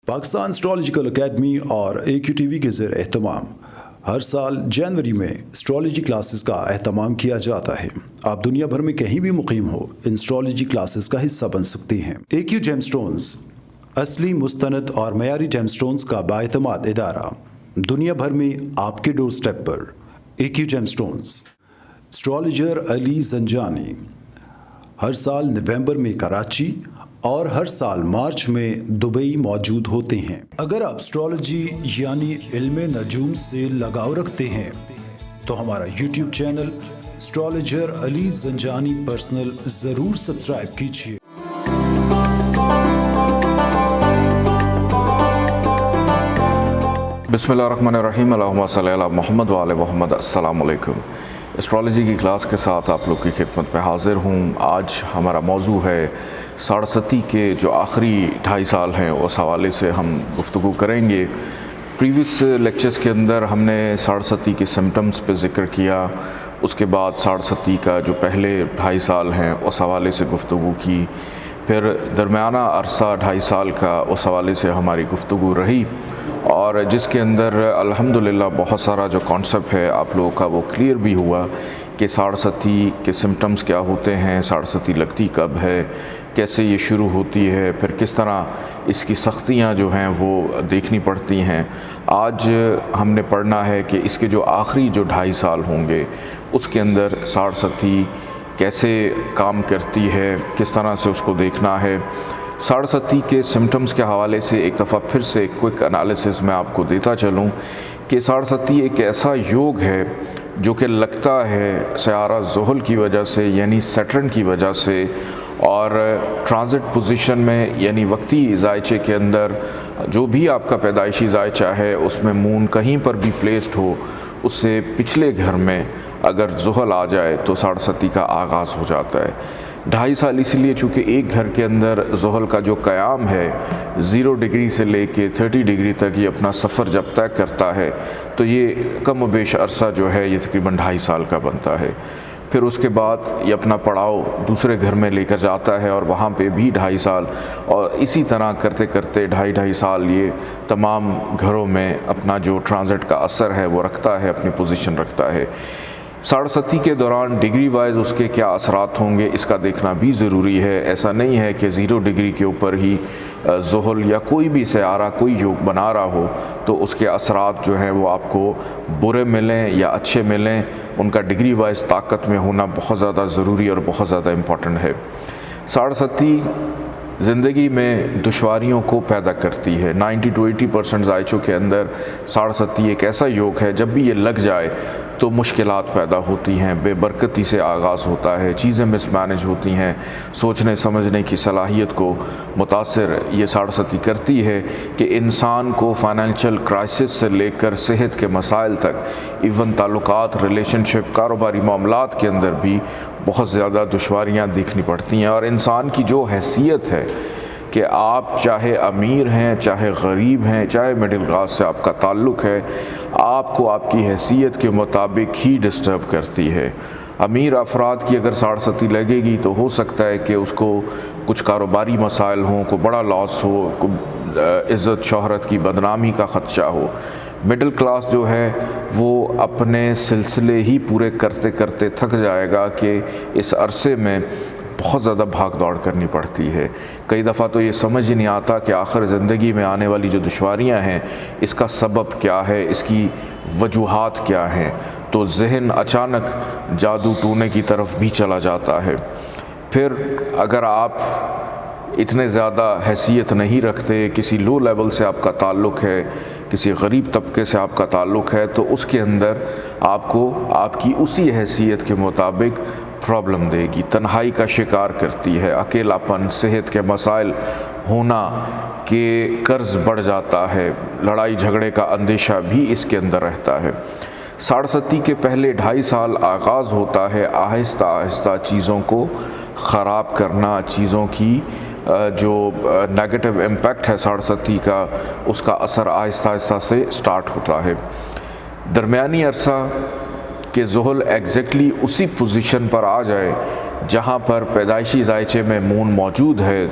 Pakistan astrological academy और AQ TV के ज़ेर एहतमाम हर साल जनवरी में एस्ट्रोलॉजी क्लासेस का एहतमाम किया जाता है। आप दुनिया भर में कहीं भी मुकीम हो, इन एस्ट्रोलॉजी क्लासेस का हिस्सा बन सकते हैं। AQ जेमस्टोन्स असली, मुस्तनद और मयारी जेमस्टोन्स का बाएतमाद इदारा, दुनिया भर में आपके डोर स्टेप पर। AQ gemstones. Astrologer Ali Zanjani हर साल नवंबर में कराची और हर साल मार्च में दुबई मौजूद होते हैं। अगर आप एस्ट्रोलॉजी यानी इल्म नजूम से लगाव रखते हैं तो हमारा YouTube channel astrologer Ali Zanjani personal ज़रूर सब्सक्राइब कीजिए। बिस्मिल्लाहिर्रहमानिर्रहीम, अल्लाहुम्मा सल्ली अला मुहम्मद व आले मुहम्मद। अस्सलाम वालेकुम। एस्ट्रोलॉजी की क्लास के साथ आप लोग की खिदमत में हाज़िर हूँ। आज हमारा मौजू है साढ़सती के जो आखिरी 2.5 साल हैं, उस हवाले से हम गुफ्तगू करेंगे। प्रीवियस लेक्चर्स के अंदर हमने साढ़सती के सिम्टम्स पे ज़िक्र किया, उसके बाद साढ़सती का जो पहले 2.5 साल हैं उस हवाले से गुफ्तगू की, फिर दरमियाना अरसा 2.5 साल का उस हवाले से हमारी गुफ्तगू रही, और जिसके अंदर अल्हम्दुलिल्लाह बहुत सारा जो कॉन्सेप्ट है आप लोगों का वो क्लियर भी हुआ कि साढ़सती के सिम्टम्स क्या होते हैं, साढ़सती लगती कब है, कैसे ये शुरू होती है, फिर किस तरह इसकी सख्तियाँ जो हैं वो देखनी पड़ती हैं। आज हमने पढ़ना है कि इसके जो आखिरी जो 2.5 साल होंगे उसके अंदर साढ़सती कैसे काम करती है, किस तरह से उसको देखना है। साढ़सती के सिम्टम्स के हवाले से एक दफ़ा फिर से क्विक एनालिसिस मैं आपको देता चलूँ कि साढ़सती एक ऐसा योग है जो कि लगता है सयारा ज़ुहल की वजह से, यानी सैटर्न की वजह से, और ट्रांजिट पोजीशन में यानी वक्ती जायचे के अंदर जो भी आपका पैदाइशी जायचा है उसमें मून कहीं पर भी प्लेस्ड हो, उससे पिछले घर में अगर ज़ुहल आ जाए तो साढ़सती का आगाज़ हो जाता है। 2.5 साल इसलिए चूँकि एक घर के अंदर ज़ुहल का जो क़याम है 0 डिग्री से लेके 30 डिग्री तक ये अपना सफ़र जब तय करता है तो ये कम व बेश अरसा जो है ये तकरीबन 2.5 साल का बनता है। फिर उसके बाद ये अपना पड़ाव दूसरे घर में लेकर जाता है और वहाँ पे भी 2.5 साल, और इसी तरह करते करते 2.5 साल ये तमाम घरों में अपना जो ट्रांजिट का असर है वो रखता है, अपनी पोजीशन रखता है। साढ़सती के दौरान डिग्री वाइज उसके क्या असरात होंगे इसका देखना भी ज़रूरी है। ऐसा नहीं है कि 0 डिग्री के ऊपर ही ज़ुहल या कोई भी सयारा कोई योग बना रहा हो तो उसके असरात जो हैं वो आपको बुरे मिलें या अच्छे मिलें, उनका डिग्री वाइज ताकत में होना बहुत ज़्यादा ज़रूरी और बहुत ज़्यादा इम्पॉर्टेंट है। साढ़सती ज़िंदगी में दुश्वारियों को पैदा करती है। 90 to 80% जायचों के अंदर साढ़सती एक ऐसा योग है जब भी ये लग जाए तो मुश्किलात पैदा होती हैं, बेबरकती से आगाज़ होता है, चीज़ें मिसमैनेज होती हैं, सोचने समझने की सलाहियत को मुतासिर ये साढ़सती करती है कि इंसान को फ़ाइनेंशियल क्राइसिस से लेकर सेहत के मसाइल तक, इवन ताल्लुकात, रिलेशनशिप, कारोबारी मामलात के अंदर भी बहुत ज़्यादा दुश्वारियाँ देखनी पड़ती हैं। और इंसान की जो हैसियत है कि आप चाहे अमीर हैं, चाहे गरीब हैं, चाहे मिडिल क्लास से आपका ताल्लुक़ है, आपको आपकी हैसियत के मुताबिक ही डिस्टर्ब करती है। अमीर अफराद की अगर साढ़सती लगेगी तो हो सकता है कि उसको कुछ कारोबारी मसाइल हों, को बड़ा लॉस हो, इज़्ज़त शोहरत की बदनामी का ख़दशा हो। मिडिल क्लास जो है वो अपने सिलसिले ही पूरे करते करते थक जाएगा कि इस अरसे में बहुत ज़्यादा भाग दौड़ करनी पड़ती है। कई दफ़ा तो ये समझ ही नहीं आता कि आखिर ज़िंदगी में आने वाली जो दुश्वारियाँ हैं इसका सबब क्या है, इसकी वजूहात क्या हैं, तो जहन अचानक जादू टूने की तरफ भी चला जाता है। फिर अगर आप इतने ज़्यादा हैसियत नहीं रखते, किसी लो लेवल से आपका ताल्लुक़ है, किसी गरीब तबके से आपका ताल्लुक़ है, तो उसके अंदर आपको आपकी उसी हैसियत के मुताबिक प्रॉब्लम देगी, तन्हाई का शिकार करती है, अकेलापन, सेहत के मसाइल होना, कि कर्ज़ बढ़ जाता है, लड़ाई झगड़े का अंदेशा भी इसके अंदर रहता है। साढ़सती के पहले 2.5 साल आगाज़ होता है आहिस्ता आहिस्ता चीज़ों को ख़राब करना, चीज़ों की जो नेगेटिव इम्पैक्ट है साढ़सती का, उसका असर आहिस्ता आहिस्ता से स्टार्ट होता है। दरमियानी अरसा कि ज़ुहल एग्जैक्टली उसी पोजीशन पर आ जाए जहाँ पर पैदाइशी जायचे में मून मौजूद है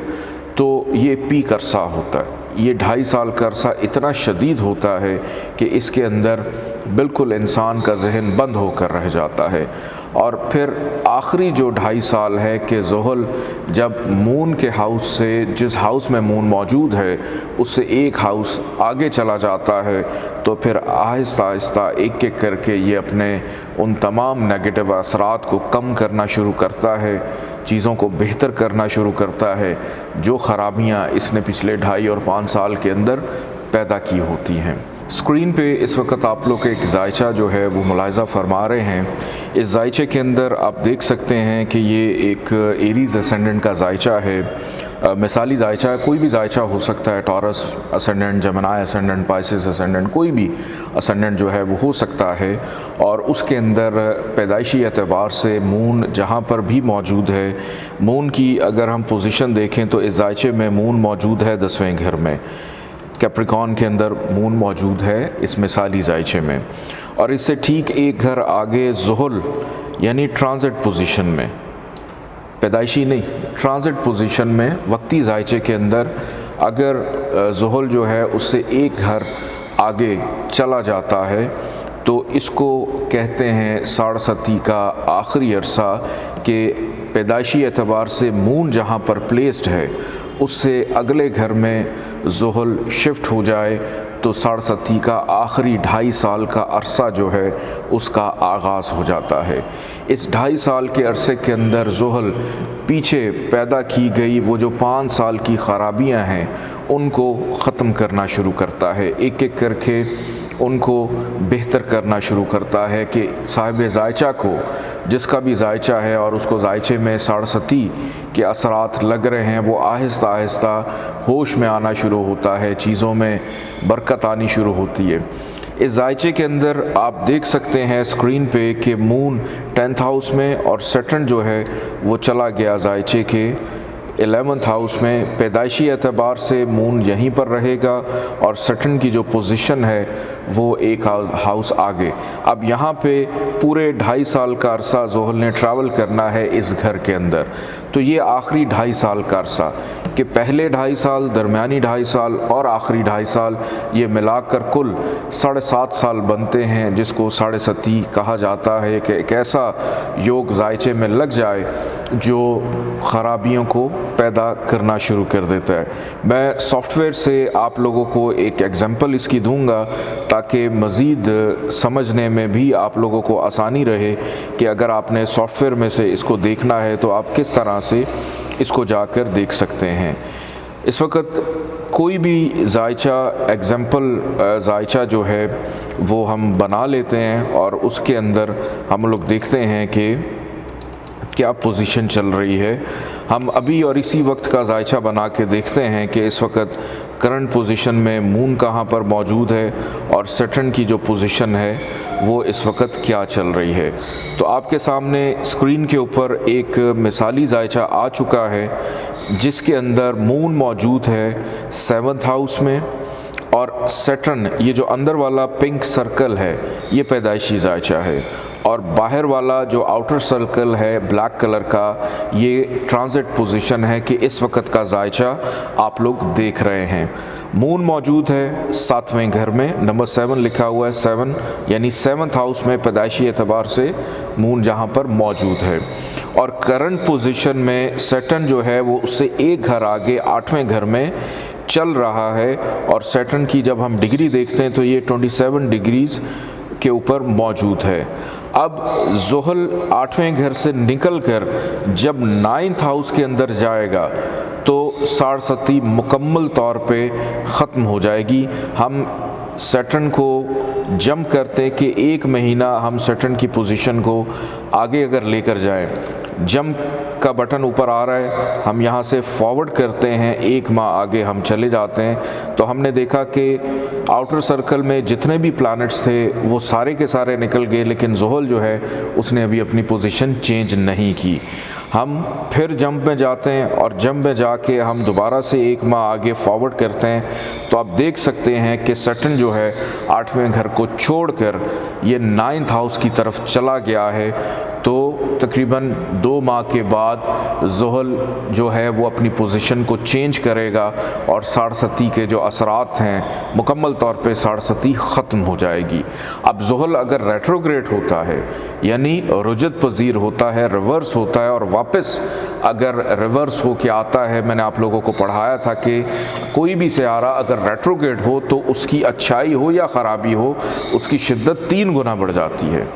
तो ये पीक अरसा होता है। ये 2.5 साल का अरसा इतना शदीद होता है कि इसके अंदर बिल्कुल इंसान का जहन बंद होकर रह जाता है। और फिर आखिरी जो 2.5 साल है कि ज़ुहल जब मून के हाउस से, जिस हाउस में मून मौजूद है, उससे एक हाउस आगे चला जाता है, तो फिर आहिस्ता आहिस्ता एक एक करके ये अपने उन तमाम नेगेटिव असरात को कम करना शुरू करता है, चीज़ों को बेहतर करना शुरू करता है, जो ख़राबियाँ इसने पिछले 2.5 और 5 साल के अंदर पैदा की होती हैं। स्क्रीन पे इस वक्त आप लोग एक जायचा जो है वो मुलाहिज़ा फरमा रहे हैं। इस जायचे के अंदर आप देख सकते हैं कि ये एक एरीज़ असेंडेंट का जायचा है। मिसाली जायचा है, कोई भी जायचा हो सकता है, taurus ascendant, Gemini ascendant, Pisces ascendant, कोई भी असेंडेंट जो है वो हो सकता है। और उसके अंदर पैदाइशी एतबार से मून जहाँ पर भी मौजूद है, मून की अगर हम पोजीशन देखें तो इस जायचे में मून मौजूद है 10वें घर में, कैप्रिकॉर्न के अंदर मून मौजूद है इस मिसाली जायचे में। और इससे ठीक एक घर आगे ज़ुहल यानी ट्रांजिट पोजीशन में, पैदाइशी नहीं, ट्रांजिट पोजीशन में वक्ती जायचे के अंदर अगर ज़ुहल जो है उससे एक घर आगे चला जाता है तो इसको कहते हैं साढ़सती का आखिरी अरसा कि पैदाइशी एतबार से मून जहाँ पर प्लेस्ड है उससे अगले घर में ज़ुहल शिफ्ट हो जाए तो साढ़सती का आखिरी 2.5 साल का अरसा जो है उसका आगाज़ हो जाता है। इस 2.5 साल के अरसे के अंदर ज़ुहल पीछे पैदा की गई वो जो 5 साल की ख़राबियाँ हैं उनको ख़त्म करना शुरू करता है, एक एक करके उनको बेहतर करना शुरू करता है कि साहिब जायचा को, जिसका भी जायचा है और उसको जायचे में साढ़सती के असरात लग रहे हैं, वो आहिस्ता आहिस्ता होश में आना शुरू होता है, चीज़ों में बरकत आनी शुरू होती है। इस जायचे के अंदर आप देख सकते हैं स्क्रीन पे कि मून 10th हाउस में और सैटर्न जो है वो चला गया जायचे के 11th हाउस में। पैदाइशी एतबार से मून यहीं पर रहेगा और सैटर्न की जो पोजीशन है वो एक हाउस आगे। अब यहाँ पे पूरे 2.5 साल का अरसा ज़ुहल ने ट्रैवल करना है इस घर के अंदर। तो ये आखिरी 2.5 साल का अरसा कि पहले 2.5 साल, दरमियानी 2.5 साल और आखिरी 2.5 साल, ये मिलाकर कुल 7.5 साल बनते हैं, जिसको साढ़सती कहा जाता है कि एक ऐसा योग जायचे में लग जाए जो ख़राबियों को पैदा करना शुरू कर देता है। मैं सॉफ्टवेयर से आप लोगों को एक एग्जांपल इसकी दूंगा ताकि मज़ीद समझने में भी आप लोगों को आसानी रहे कि अगर आपने सॉफ्टवेयर में से इसको देखना है तो आप किस तरह से इसको जाकर देख सकते हैं। इस वक्त कोई भी जायचा एग्जांपल जायचा जो है वो हम बना लेते हैं और उसके अंदर हम लोग देखते हैं कि क्या पोजीशन चल रही है। हम अभी और इसी वक्त का जायचा बना के देखते हैं कि इस वक्त करंट पोजीशन में मून कहाँ पर मौजूद है और सैटर्न की जो पोजीशन है वो इस वक्त क्या चल रही है। तो आपके सामने स्क्रीन के ऊपर एक मिसाली जायचा आ चुका है जिसके अंदर मून मौजूद है 7th हाउस में और सैटर्न, ये जो अंदर वाला पिंक सर्कल है ये पैदाइशी जायचा है और बाहर वाला जो आउटर सर्कल है ब्लैक कलर का ये ट्रांजिट पोजीशन है कि इस वक्त का जायचा आप लोग देख रहे हैं। मून मौजूद है 7वें घर में, नंबर 7 लिखा हुआ है, 7 यानी 7th हाउस में पैदाइशी एतबार से मून जहाँ पर मौजूद है। और करंट पोजीशन में सैटर्न जो है वो उससे एक घर आगे 8वें घर में चल रहा है और सैटर्न की जब हम डिग्री देखते हैं तो ये 27 डिग्रीज के ऊपर मौजूद है। अब ज़ुहल 8वें घर से निकलकर जब 9th हाउस के अंदर जाएगा तो साढ़सती मुकम्मल तौर पे ख़त्म हो जाएगी। हम सैटर्न को जंप करते कि 1 महीना हम सैटर्न की पोजीशन को आगे अगर लेकर जाएं, जंप का बटन ऊपर आ रहा है, हम यहाँ से फॉरवर्ड करते हैं 1 माह आगे हम चले जाते हैं तो हमने देखा कि आउटर सर्कल में जितने भी प्लैनेट्स थे वो सारे के सारे निकल गए, लेकिन ज़ुहल जो है उसने अभी अपनी पोजीशन चेंज नहीं की। हम फिर जंप में जाते हैं और जंप में जाके हम दोबारा से 1 माह आगे फॉरवर्ड करते हैं तो आप देख सकते हैं कि सैटर्न जो है 8वें घर को छोड़कर ये 9th हाउस की तरफ चला गया है। तो तकरीबन 2 माह के बाद ज़ुहल जो है वो अपनी पोजीशन को चेंज करेगा और साढ़सती के जो असरात हैं मुकम्मल तौर पे साढ़सती ख़त्म हो जाएगी। अब ज़ुहल अगर रेट्रोग्रेड होता है यानी रुजत पजीर होता है, रिवर्स होता है और वापस अगर रिवर्स हो के आता है, मैंने आप लोगों को पढ़ाया था कि कोई भी सियारा अगर रेट्रोग्रेड हो तो उसकी अच्छाई हो या ख़राबी हो उसकी शिद्दत 3 गुना बढ़ जाती है।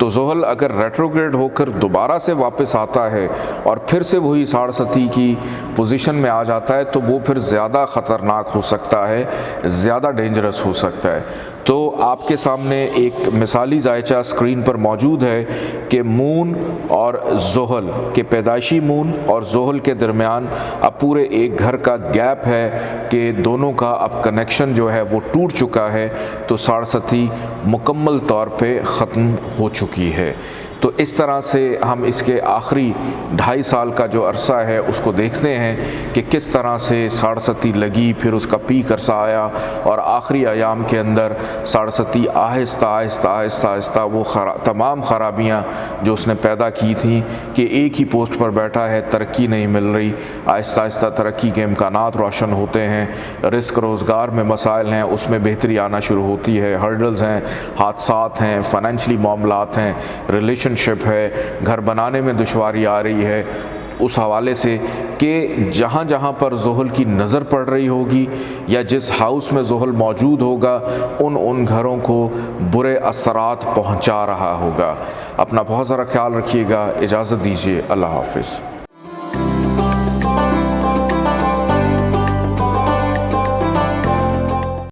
तो ज़ुहल अगर रेट्रोग्रेड होकर दोबारा से वापस आता है और फिर से वही साढ़सती की पोजीशन में आ जाता है तो वो फिर ज़्यादा ख़तरनाक हो सकता है, ज़्यादा डेंजरस हो सकता है। तो आपके सामने एक मिसाली जायचा स्क्रीन पर मौजूद है कि मून और ज़ुहल के पैदाइशी मून और ज़ुहल के दरमियान अब पूरे एक घर का गैप है कि दोनों का अब कनेक्शन जो है वो टूट चुका है, तो साढ़सती मुकम्मल तौर पे ख़त्म हो चुकी है। तो इस तरह से हम इसके आखिरी 2.5 साल का जो अरसा है उसको देखते हैं कि किस तरह से साढ़सती लगी, फिर उसका पीक अरसा आया और आखिरी अयाम के अंदर साढ़सती आहिस्ता आहिस्ता आहिस्ता आहिस्ता वो तमाम ख़राबियाँ जो उसने पैदा की थी कि एक ही पोस्ट पर बैठा है, तरक्की नहीं मिल रही, आहिस्ता आहिस्ता तरक्की के इम्कानात रोशन होते हैं, रिस्क रोज़गार में मसाइल हैं उसमें बेहतरी आना शुरू होती है, हर्डल्स हैं, हादसात हैं, फाइनेंशली मामलात हैं, रिलेशनशिप है, घर बनाने में दुश्वारी आ रही है, उस हवाले से कि जहाँ जहाँ पर ज़ुहल की नज़र पड़ रही होगी या जिस हाउस में ज़ुहल मौजूद होगा उन घरों को बुरे असरात पहुँचा रहा होगा। अपना बहुत ज़रा ख्याल रखिएगा। इजाज़त दीजिए। अल्लाह हाफ़िज़।